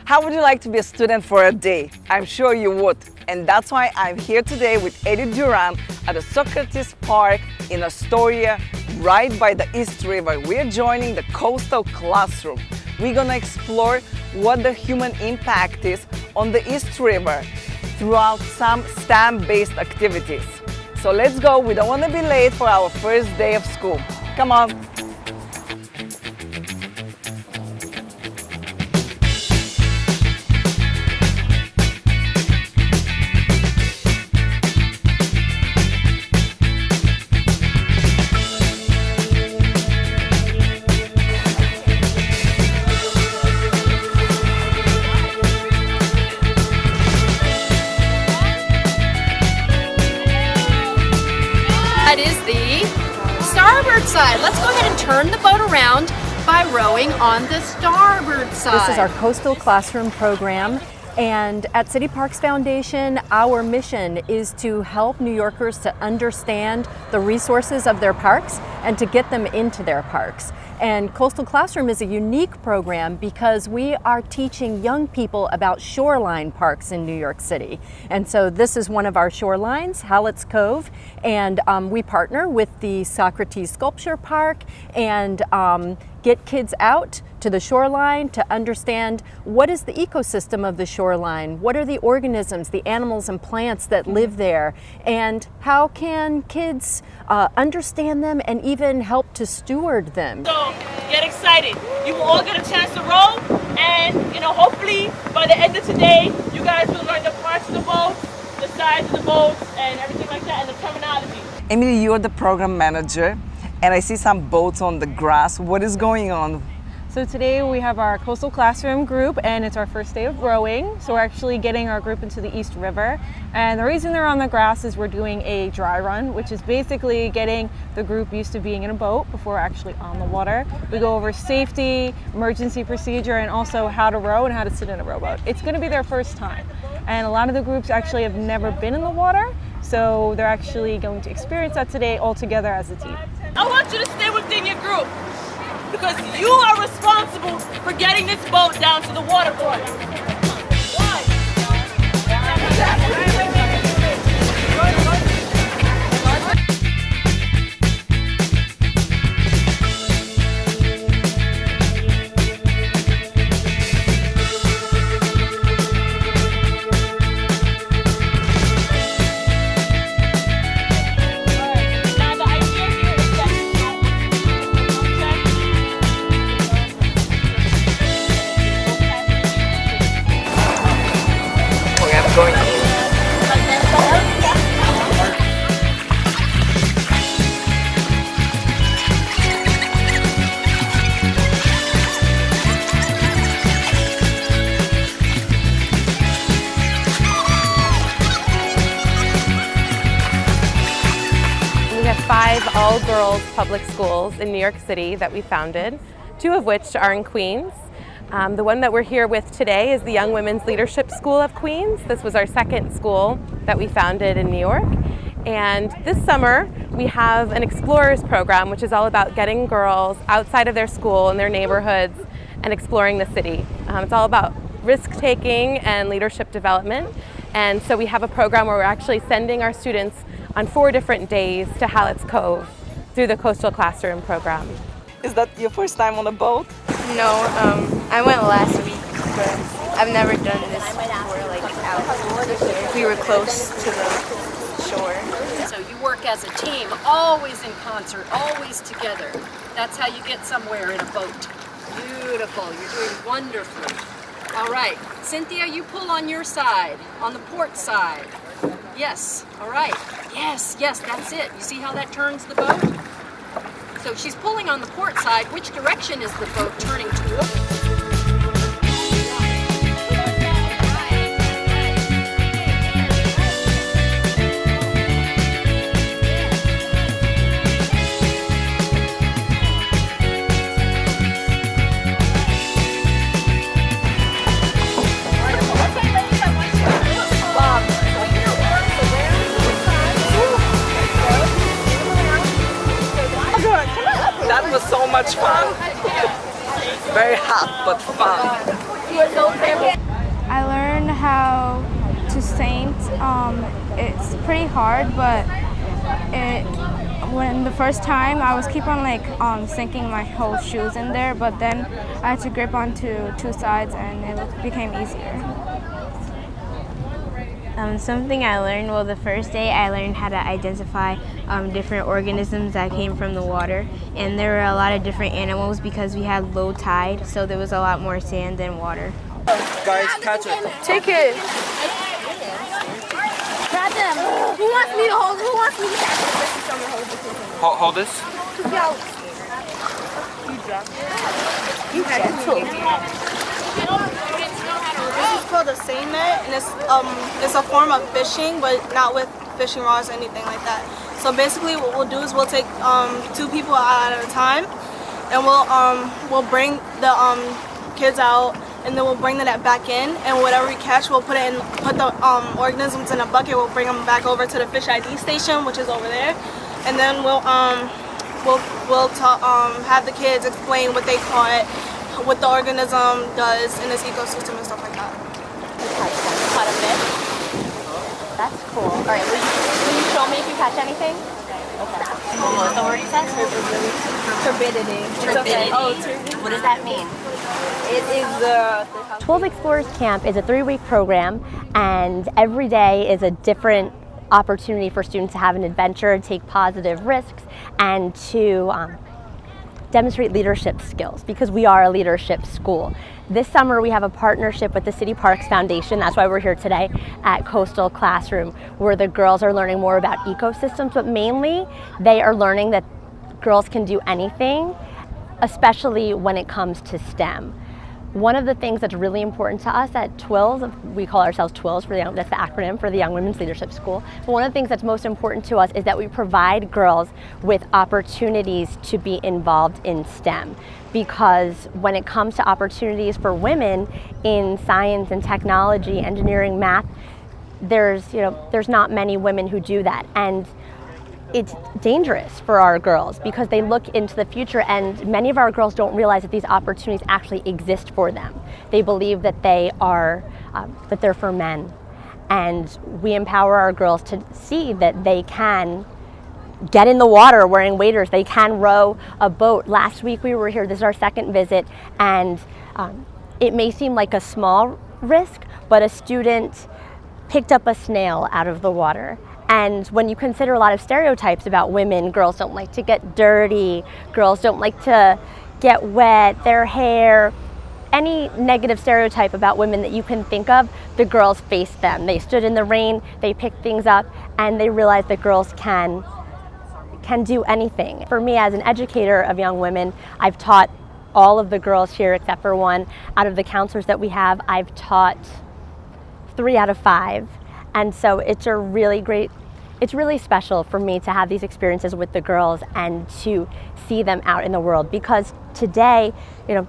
How would you like to be a student for a day? I'm sure you would. And that's why I'm here today with Eddie Duran at the Socrates Park in Astoria, right by the East River. We're joining the Coastal Classroom. We're gonna explore what the human impact is on the East River throughout some STEM-based activities. So let's go. We don't want to be late for our first day of school. Come on. That is the starboard side. Let's go ahead and turn the boat around by rowing on the starboard side. This is our Coastal Classroom program, and at City Parks Foundation, our mission is to help New Yorkers to understand the resources of their parks and to get them into their parks. And Coastal Classroom is a unique program because we are teaching young people about shoreline parks in New York City. And so this is one of our shorelines, Hallett's Cove, and we partner with the Socrates Sculpture Park and get kids out to the shoreline to understand what is the ecosystem of the shoreline, what are the organisms, the animals and plants that live there, and how can kids understand them and even help to steward them. So get excited. You will all get a chance to row, and hopefully by the end of today, you guys will learn the parts of the boats, the size of the boats, and everything like that, and the terminology. Emily, you're the program manager, and I see some boats on the grass. What is going on? So today we have our Coastal Classroom group, and it's our first day of rowing. So we're actually getting our group into the East River. And the reason they're on the grass is we're doing a dry run, which is basically getting the group used to being in a boat before actually on the water. We go over safety, emergency procedure, and also how to row and how to sit in a rowboat. It's going to be their first time. And a lot of the groups actually have never been in the water. So they're actually going to experience that today all together as a team. I want you to stay within your group, because you are responsible for getting this boat down to the waterfront. Going. We have 5 all-girls public schools in New York City that we founded, 2 of which are in Queens. The one that we're here with today is the Young Women's Leadership School of Queens. This was our second school that we founded in New York. And this summer, we have an Explorers program, which is all about getting girls outside of their school and their neighborhoods and exploring the city. It's all about risk-taking and leadership development. And so we have a program where we're actually sending our students on 4 different days to Hallett's Cove through the Coastal Classroom program. Is that your first time on a boat? No, I went last week, but I've never done this before, like out. We were close to the shore. So you work as a team, always in concert, always together. That's how you get somewhere in a boat. Beautiful, you're doing wonderfully. All right, Cynthia, you pull on your side, on the port side. Yes, all right. Yes, that's it. You see how that turns the boat? So she's pulling on the port side. Which direction is the boat turning toward? That was so much fun. Very hot, but fun. I learned how to saint. It's pretty hard, but when the first time I was keep on sinking my whole shoes in there, but then I had to grip onto two sides and it became easier. Something I learned, well, the first day I learned how to identify different organisms that came from the water, and there were a lot of different animals because we had low tide, so there was a lot more sand than water. Guys, catch it. Take it. Grab them. Who wants me to hold? Who wants me to catch it? Hold this. You had it too. This is called a seine net, and it's a form of fishing, but not with fishing rods or anything like that. So basically, what we'll do is we'll take 2 people out at a time, and we'll bring the kids out, and then we'll bring the net back in, and whatever we catch, we'll put the organisms in a bucket. We'll bring them back over to the fish ID station, which is over there, and then we'll have the kids explain what they caught, what the organism does in this ecosystem and stuff like that. Caught a fish? That's cool. All right, will you show me if you catch anything? Okay. What the word you said? Turbidity. Turbidity. Oh, what does that mean? it is 12 Explorers Camp is a 3-week program, and every day is a different opportunity for students to have an adventure, take positive risks, and to demonstrate leadership skills, because we are a leadership school. This summer we have a partnership with the City Parks Foundation. That's why we're here today at Coastal Classroom, where the girls are learning more about ecosystems, but mainly they are learning that girls can do anything, especially when it comes to STEM. One of the things that's really important to us at TWILS, we call ourselves TWILS, that's the acronym for the Young Women's Leadership School, but one of the things that's most important to us is that we provide girls with opportunities to be involved in STEM. Because when it comes to opportunities for women in science and technology, engineering, math, there's not many women who do that. And it's dangerous for our girls because they look into the future, and many of our girls don't realize that these opportunities actually exist for them. They believe that they're for men, and we empower our girls to see that they can get in the water wearing waders, they can row a boat. Last week we were here, this is our second visit, and it may seem like a small risk, but a student picked up a snail out of the water. And when you consider a lot of stereotypes about women, girls don't like to get dirty, girls don't like to get wet, their hair, any negative stereotype about women that you can think of, the girls faced them. They stood in the rain, they picked things up, and they realized that girls can do anything. For me, as an educator of young women, I've taught all of the girls here except for one. Out of the counselors that we have, I've taught 3 out of 5. And so it's really special for me to have these experiences with the girls and to see them out in the world, because today,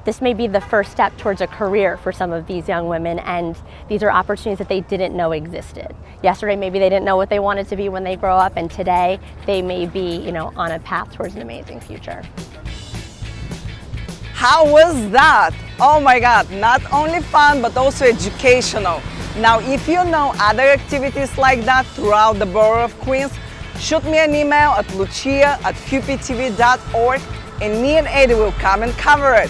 this may be the first step towards a career for some of these young women, and these are opportunities that they didn't know existed. Yesterday, maybe they didn't know what they wanted to be when they grow up, and today they may be, on a path towards an amazing future. How was that? Oh my God, not only fun, but also educational. Now, if you know other activities like that throughout the borough of Queens, shoot me an email at luchia@qptv.org, and me and Eddie will come and cover it.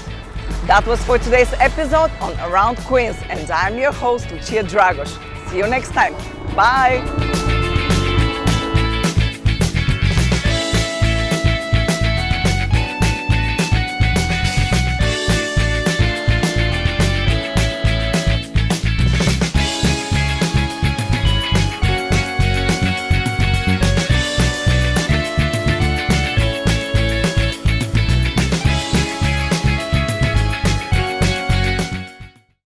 That was for today's episode on Around Queens, and I'm your host, Luchia Dragosh. See you next time. Bye.